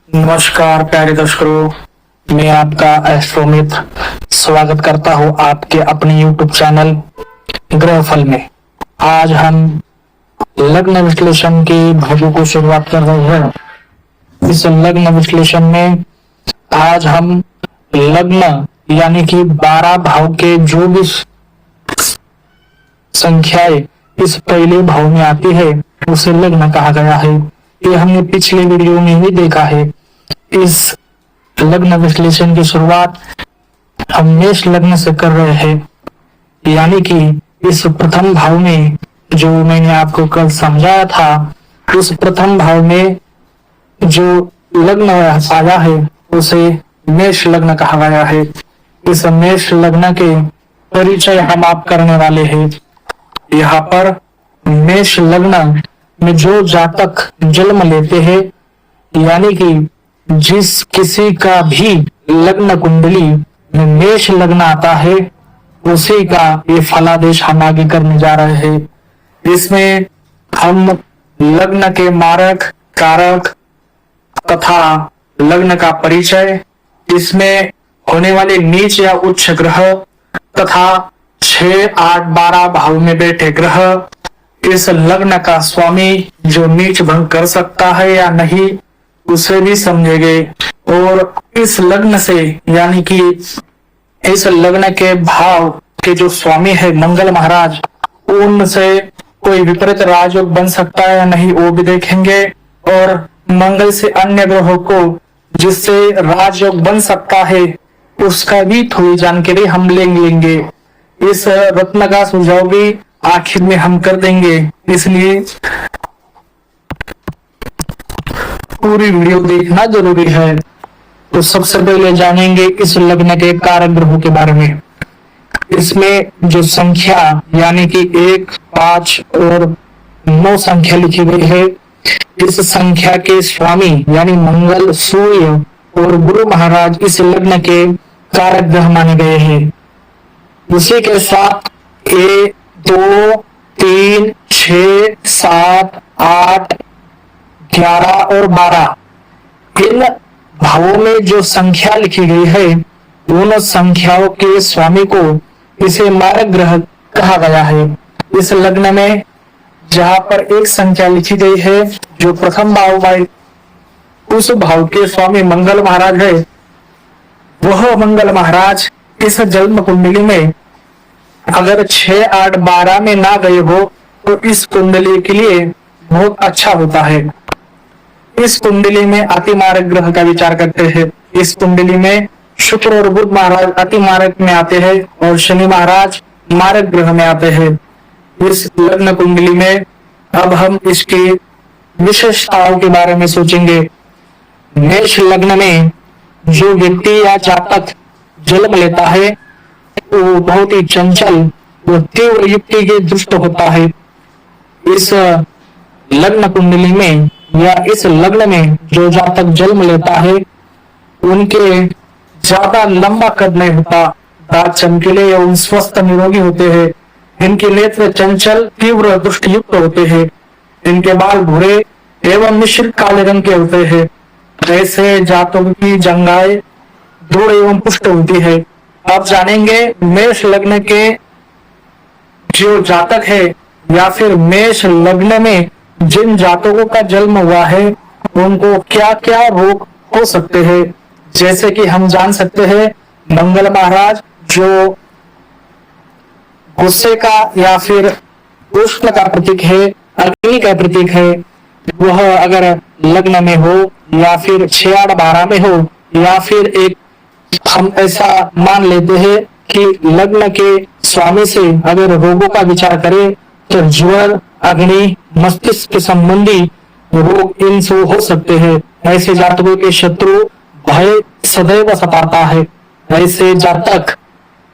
नमस्कार प्यारे दर्शकों, मैं आपका एस्ट्रो मित्र स्वागत करता हूं आपके अपने YouTube चैनल ग्रहफल में। आज हम लग्न विश्लेषण की भाग्यों को शुरुआत कर रहे हैं। इस लग्न विश्लेषण में आज हम लग्न यानी कि 12 भाव के जो भी संख्याएं इस पहले भाव में आती है उसे लग्न कहा गया है। ये हमने पिछले वीडियो में भी देखा है। इस लग्न विश्लेषण की शुरुआत हम मेष लग्न से कर रहे हैं, यानी कि इस प्रथम भाव में जो मैंने आपको कल समझाया था, उस प्रथम भाव में जो लग्न आया है उसे मेष लग्न कहा गया है। इस मेष लग्न के परिचय हम आप करने वाले हैं। यहाँ पर मेष लग्न में जो जातक जन्म लेते हैं, यानी कि जिस किसी का भी लग्न कुंडली में मेष लग्न आता है, उसी का ये फलादेश हम आगे करने जा रहे हैं। इसमें हम लग्न के मारक, कारक तथा लग्न का परिचय, इसमें होने वाले नीच या उच्च ग्रह तथा 6, 8, 12 भाव में बैठे ग्रह, इस लग्न का स्वामी जो नीच भंग कर सकता है या नहीं, उसे भी समझेंगे। और इस लग्न से यानी कि इस लग्न के भाव के जो स्वामी है मंगल महाराज, उनसे कोई विपरीत राजयोग बन सकता है या नहीं वो भी देखेंगे। और मंगल से अन्य ग्रहों को जिससे राजयोग बन सकता है उसका भी थोड़ी जानकारी हम लेंगे। इस रत्न का सुझाव भी आखिर में हम कर देंगे, इसलिए पूरी वीडियो देखना जरूरी है। तो सबसे पहले जानेंगे इस लग्न के कारक ग्रहों के बारे में। इसमें जो संख्या यानी कि 1, 5 और 9 संख्या लिखी गई है, इस संख्या के स्वामी यानी मंगल, सूर्य और गुरु महाराज इस लग्न के कारक ग्रह माने गए हैं। उसी के साथ 1, 2, 3, 6, 7, 8, 11 और 12 इन भावों में जो संख्या लिखी गई है, उन संख्याओं के स्वामी को इसे मारक ग्रह कहा गया है। इस लग्न में जहां पर एक संख्या लिखी गई है जो प्रथम भाव है, उस भाव के स्वामी मंगल महाराज है। वह मंगल महाराज इस जन्म कुंडली में अगर 6, 8, 12 में ना गए हो तो इस कुंडली के लिए बहुत अच्छा होता है। इस कुंडली में अति मारक ग्रह का विचार करते हैं। इस कुंडली में शुक्र और बुध महाराज अति मारक में आते हैं और शनि महाराज मारक ग्रह में आते हैं। इस लग्न कुंडली में अब हम इसकी विशेषताओं के बारे में सोचेंगे। मेष लग्न में जो व्यक्ति या जातक जन्म लेता है वो बहुत ही चंचल और तीव्र युक्ति के दुष्ट होता है। इस लग्न कुंडली में या इस लग्न में जो जातक जन्म लेता है, उनके ज्यादा लंबा कद नहीं होता, दांत चमकीले एवं स्वस्थ निरोगी होते हैं। इनके नेत्र चंचल, तीव्र दृष्टि युक्त होते हैं। इनके बाल भूरे एवं मिश्रित काले रंग के होते हैं। ऐसे जातकों की जंघाएं दृढ़ एवं पुष्ट होती है। अब जानेंगे मेष लग्न के जो जातक है या फिर मेष लग्न में जिन जातकों का जन्म हुआ है उनको क्या क्या रोग हो सकते हैं। जैसे कि हम जान सकते हैं मंगल महाराज जो गुस्से का या फिर उष्ण का प्रतीक है, अग्नि का प्रतीक है, वह अगर लग्न में हो या फिर 6, 8, 12 में हो, या फिर एक हम ऐसा मान लेते हैं कि लग्न के स्वामी से अगर रोगों का विचार करें तो ज्वर, अग्नि, मस्तिष्क के संबंधी रोग इनसे हो सकते हैं। ऐसे जातकों के शत्रु भय सदैव सताता है। ऐसे जातक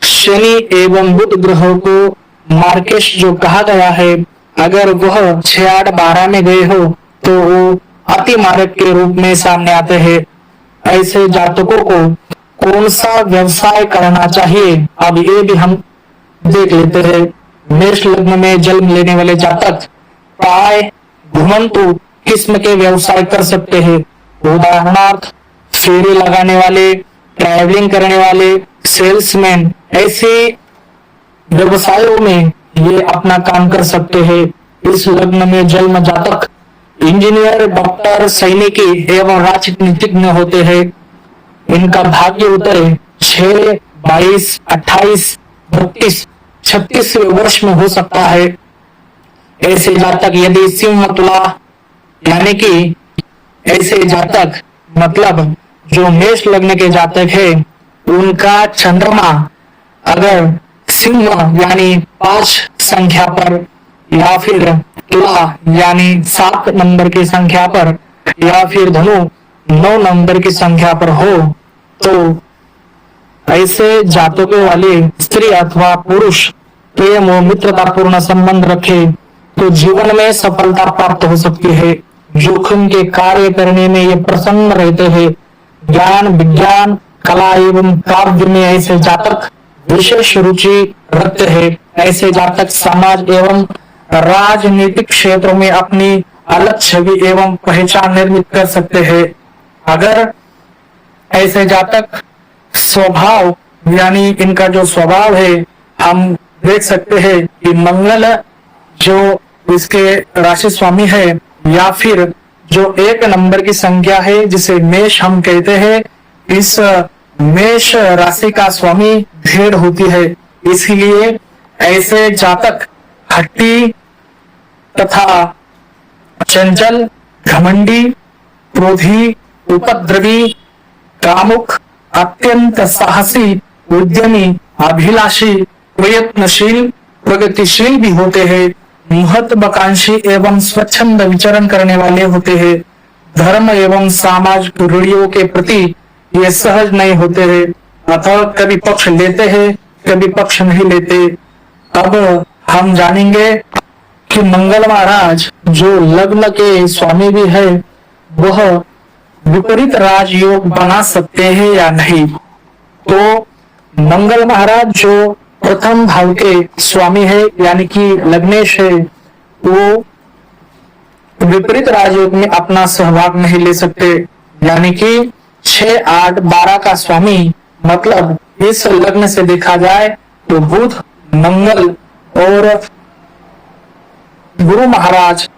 शनि एवं बुध ग्रहों को मार्केश जो कहा गया है, अगर वह 6, 8, 12 में गए हो तो वो अति मारक के रूप में सामने आते हैं। ऐसे जातकों को कौन सा व्यवसाय करना चाहिए, अब ये भी हम देख लेते हैं। मेष लग्न में जन्म लेने वाले जातक प्राय घुमंतु किस्म के व्यवसाय कर सकते हैं। उदाहरणार्थ फेरी लगाने वाले, ट्रैवलिंग करने वाले, सेल्समैन, ऐसे व्यवसायों में ये अपना काम कर सकते हैं। इस लग्न में जन्म जातक इंजीनियर, डॉक्टर, सैनिकी एवं राजनीतिज्ञ होते हैं। इनका भाग्य उतरे 6, 22, 28, 32, 36 वर्ष में हो सकता है। ऐसे जातक यदि सिंह, तुला यानी कि ऐसे जातक मतलब जो मेष लग्न के जातक है, उनका चंद्रमा अगर सिंह यानी 5 संख्या पर या फिर तुला यानी 7 नंबर की संख्या पर या फिर धनु 9 नंबर की संख्या पर हो, तो ऐसे जातकों वाले स्त्री अथवा पुरुष प्रेम और मित्रतापूर्ण संबंध रखे तो जीवन में सफलता प्राप्त हो सकती है। जोखिम के कार्य करने में ये प्रसन्न रहते हैं। ज्ञान, विज्ञान, कला एवं काव्य में ऐसे जातक विशेष रुचि रखते हैं। ऐसे जातक समाज एवं राजनीतिक क्षेत्रों में अपनी अलग छवि एवं पहचान निर्मित कर सकते हैं। अगर ऐसे जातक स्वभाव यानी इनका जो स्वभाव है, हम देख सकते हैं कि मंगल जो इसके राशि स्वामी है या फिर जो 1 नंबर की संख्या है जिसे मेष हम कहते हैं, इस मेष राशि का स्वामी भेड़ होती है। इसलिए ऐसे जातक हट्टी तथा चंचल, घमंडी, क्रोधी, उपद्रवी, कामुक, अत्यंत साहसी, उद्यमी, अभिलाषी, प्रयत्नशील, प्रगतिशील भी होते हैं। महत्वाकांक्षी एवं स्वच्छंद विचरण करने वाले होते हैं। धर्म एवं सामाजिक रूढ़ियों के प्रति ये सहज नहीं होते हैं, अतः कभी पक्ष लेते हैं, कभी पक्ष नहीं लेते। अब हम जानेंगे कि मंगल महाराज जो लग्न के स्वामी भी है, वह विपरीत राजयोग बना सकते हैं या नहीं। तो मंगल महाराज जो प्रथम भाव के स्वामी है यानी कि लग्नेश है, वो विपरीत राजयोग में अपना सहभाग नहीं ले सकते। यानी कि 6, 8, 12 का स्वामी मतलब इस लग्न से देखा जाए तो बुध, मंगल और गुरु महाराज,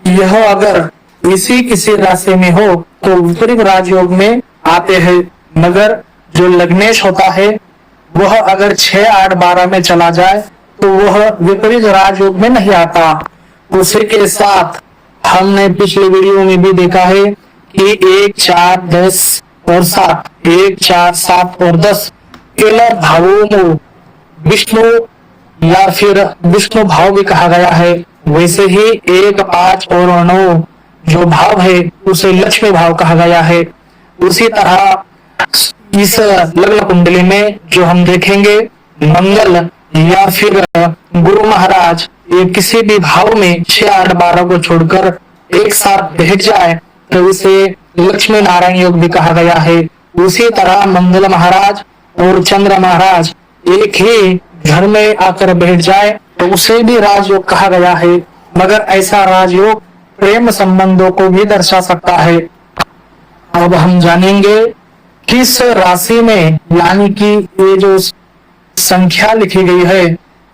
यह अगर इसी किसी राशि में हो तो विपरीत राजयोग में आते हैं। मगर जो लग्नेश होता है वह अगर 6, 8, 12 में चला जाए तो वह विपरीत राजयोग में नहीं आता। उसी के साथ हमने पिछले वीडियो में भी देखा है कि 1, 4, 10 और 7, 1, 4, 7 और 10 केवल भावों में विष्णु या फिर विष्णु भाव भी कहा गया है। वैसे ही 1, 5 और 9 जो भाव है उसे लक्ष्मी भाव कहा गया है। उसी तरह इस लग्न कुंडली में जो हम देखेंगे मंगल या फिर गुरु महाराज ये किसी भी भाव में 6, 8, 12 को छोड़कर एक साथ बैठ जाए तो इसे लक्ष्मी नारायण योग भी कहा गया है। उसी तरह मंगल महाराज और चंद्र महाराज एक ही घर में आकर बैठ जाए तो उसे भी राजयोग कहा गया है। मगर ऐसा राजयोग प्रेम संबंधों को भी दर्शा सकता है। अब हम जानेंगे किस राशि में यानी कि ये जो संख्या लिखी गई है,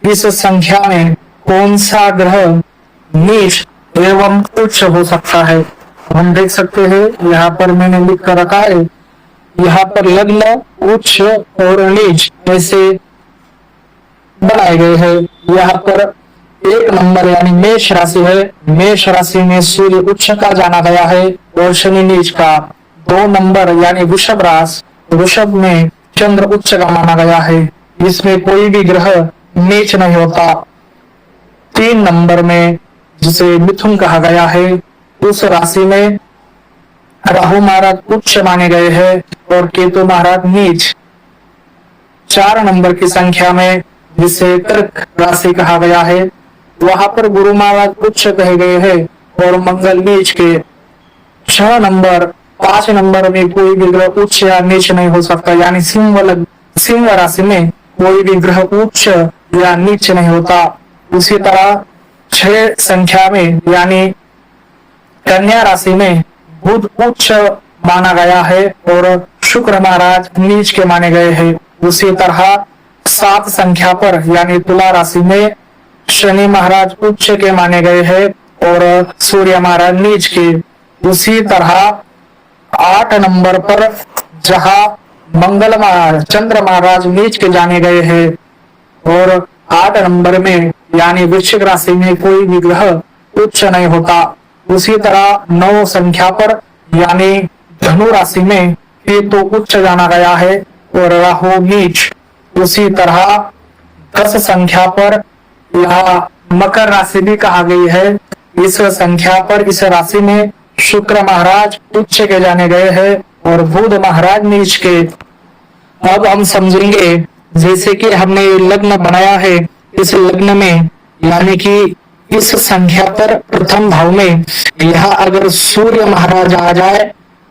इस संख्या में कौन सा ग्रह नीच एवं उच्च हो सकता है। हम देख सकते हैं यहाँ पर मैंने लिख कर रखा है, यहाँ पर लग्न, उच्च और नीच ऐसे बनाए गए हैं। यहाँ पर 1 नंबर यानी मेष राशि है, मेष राशि में सूर्य उच्च का जाना गया है और शनि नीच का। 2 नंबर यानी वृषभ राशि, वृषभ में चंद्र उच्च का माना गया है, इसमें कोई भी ग्रह नीच नहीं होता। 3 नंबर में जिसे मिथुन कहा गया है, उस राशि में राहु महाराज उच्च माने गए हैं और केतु महाराज नीच। 4 नंबर की संख्या में जिसे कर्क राशि कहा गया है, वहां पर गुरु महाराज उच्च कहे गए हैं और मंगल नीच के। 6 नंबर, 5 नंबर में कोई भी ग्रह उच्च या नीच नहीं हो सकता, यानी सिंह राशि में कोई भी ग्रह उच्च या नीच नहीं होता। उसी तरह 6 संख्या में यानी कन्या राशि में बुध उच्च माना गया है और शुक्र महाराज नीच के माने गए हैं। उसी तरह 7 संख्या पर यानी तुला राशि में शनि महाराज उच्च के माने गए हैं और सूर्य महाराज नीच के। उसी तरह 8 नंबर पर जहां मंगल महाराज चंद्र महाराज नीच के जाने गए हैं और 8 नंबर में यानी वृश्चिक राशि में कोई भी ग्रह उच्च नहीं होता। उसी तरह 9 संख्या पर यानी धनु राशि में केतु उच्च जाना गया है और राहु नीच। उसी तरह 10 संख्या पर यहाँ मकर राशि भी कहा गई है। इस संख्या पर इस राशि में शुक्र महाराज उच्च के जाने गए हैं और बुध महाराज नीच के। अब हम समझेंगे जैसे कि हमने लग्न बनाया है, इस लग्न में यानी कि इस संख्या पर प्रथम भाव में यहाँ अगर सूर्य महाराज आ जाए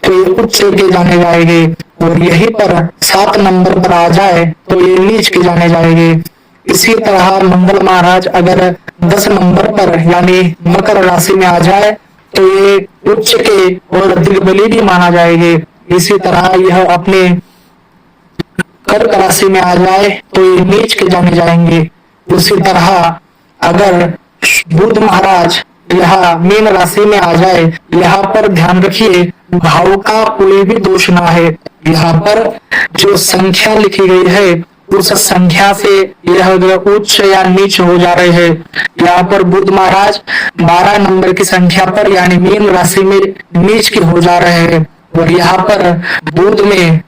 तो ये उच्च के जाने जाएंगे और यहीं पर 7 नंबर पर आ जाए तो ये नीच के जाने जाएंगे। इसी तरह मंगल महाराज अगर 10 नंबर पर यानी मकर राशि में आ जाए तो ये उच्च के और दिग्बली भी माना जाएंगे। इसी तरह यह अपने कर्क राशि में आ जाए तो ये नीच के जाने जाएंगे। उसी तरह अगर बुध महाराज यहाँ मीन राशि में आ जाए, यहाँ पर ध्यान रखिए भाव का कोई भी दोष ना है। यहाँ पर जो संख्या लिखी गई है उस संख्या से यह उच्च या नीच हो जा रहे हैं। यहाँ पर बुध महाराज 12 नंबर की संख्या पर यानी मीन राशि में नीच के हो जा रहे हैं और यहाँ पर बुध में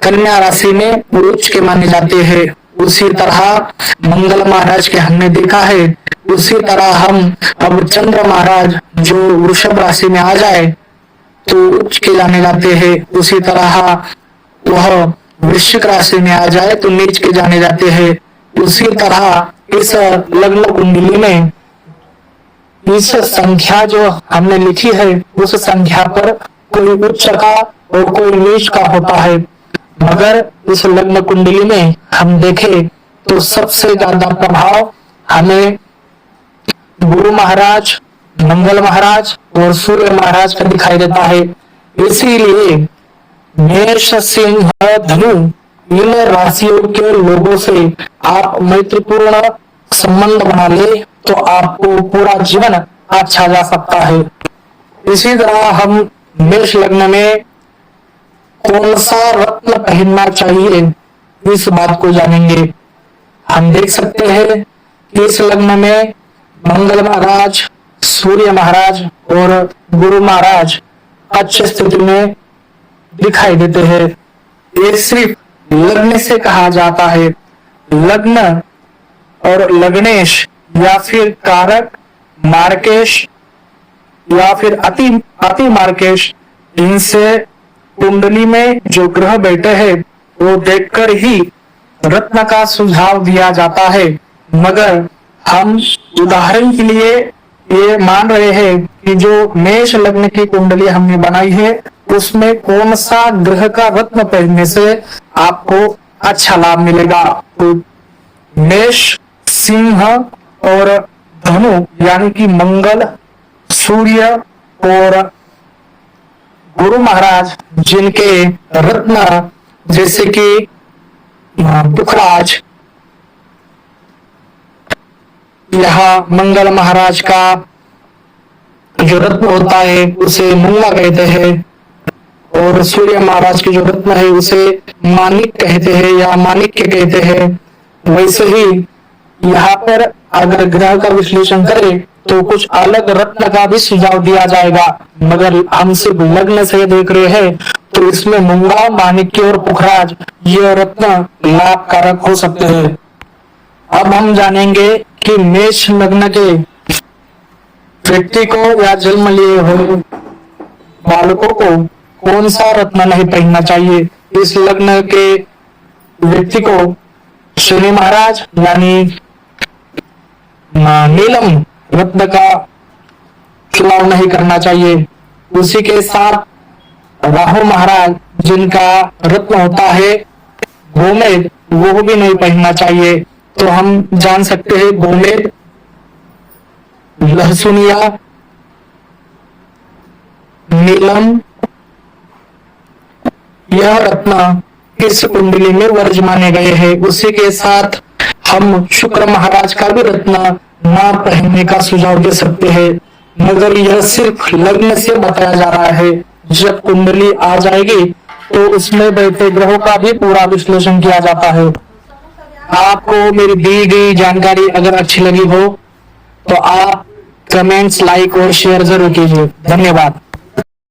कन्या राशि में उच्च के माने जाते हैं। उसी तरह मंगल महाराज के हमने देखा है। उसी तरह हम अब चंद्र महाराज जो वृषभ राशि में आ जाए तो उच्च के जाने जाते हैं। उसी तरह वह वृश्चिक राशि में आ जाए तो नीच के जाने जाते हैं। उसी तरह इस लग्न कुंडली में इस संख्या जो हमने लिखी है उस संख्या पर कोई उच्च का और कोई नीच का होता है, मगर इस लग्न कुंडली में हम देखें तो सबसे ज्यादा प्रभाव हमें गुरु महाराज, मंगल महाराज और सूर्य महाराज का दिखाई देता है। इसीलिए मेष, सिंह, धनु इन राशियों के लोगों से आप मैत्रीपूर्ण संबंध बना ले तो आपको पूरा जीवन अच्छा जा सकता है। इसी तरह हम मेष लग्न में कौन सा रत्न पहनना चाहिए इस बात को जानेंगे। हम देख सकते हैं कि इस लग्न में मंगल महाराज, सूर्य महाराज और गुरु महाराज अच्छी स्थिति में दिखाई देते हैं। ये सिर्फ लग्न से कहा जाता है। लग्न और लग्नेश या फिर कारक, मार्केश या फिर अति मार्केश, इनसे कुंडली में जो ग्रह बैठे हैं वो देखकर ही रत्न का सुझाव दिया जाता है। मगर हम उदाहरण के लिए ये मान रहे हैं कि जो मेष लग्न की कुंडली हमने बनाई है उसमें कौन सा ग्रह का रत्न पहनने से आपको अच्छा लाभ मिलेगा। तो मेष, सिंह और धनु यानी कि मंगल, सूर्य और गुरु महाराज जिनके रत्न जैसे कि पुखराज, यहाँ मंगल महाराज का जो रत्न होता है उसे मूंगा कहते हैं और सूर्य महाराज की जो रत्न है उसे माणिक कहते हैं या माणिक्य कहते हैं। वैसे ही यहाँ पर अगर ग्रह का विश्लेषण करें तो कुछ अलग रत्न का भी सुझाव दिया जाएगा, मगर हम सिर्फ लग्न से देख रहे हैं तो इसमें मूंगा, माणिक्य और पुखराज ये रत्न लाभकारक हो सकते हैं। अब हम जानेंगे कि मेष लग्न के व्यक्ति को या जन्म लिए हुए बालकों को कौन सा रत्न नहीं पहनना चाहिए। इस लग्न के व्यक्ति को शनि महाराज यानी नीलम रत्न का चुनाव नहीं करना चाहिए। उसी के साथ राहु महाराज जिनका रत्न होता है गोमेद, वो भी नहीं पहनना चाहिए। तो हम जान सकते हैं गोमेद, लहसुनिया, नीलम, यह रत्न इस कुंडली में वर्ज माने गए हैं। उसी के साथ हम शुक्र महाराज का भी रत्न ना पहनने का सुझाव दे सकते हैं, मगर यह सिर्फ लग्न से बताया जा रहा है। जब कुंडली आ जाएगी तो उसमें बैठे ग्रहों का भी पूरा विश्लेषण किया जाता है। आपको मेरी दी गई जानकारी अगर अच्छी लगी हो तो आप कमेंट्स, लाइक और शेयर जरूर कीजिए। धन्यवाद।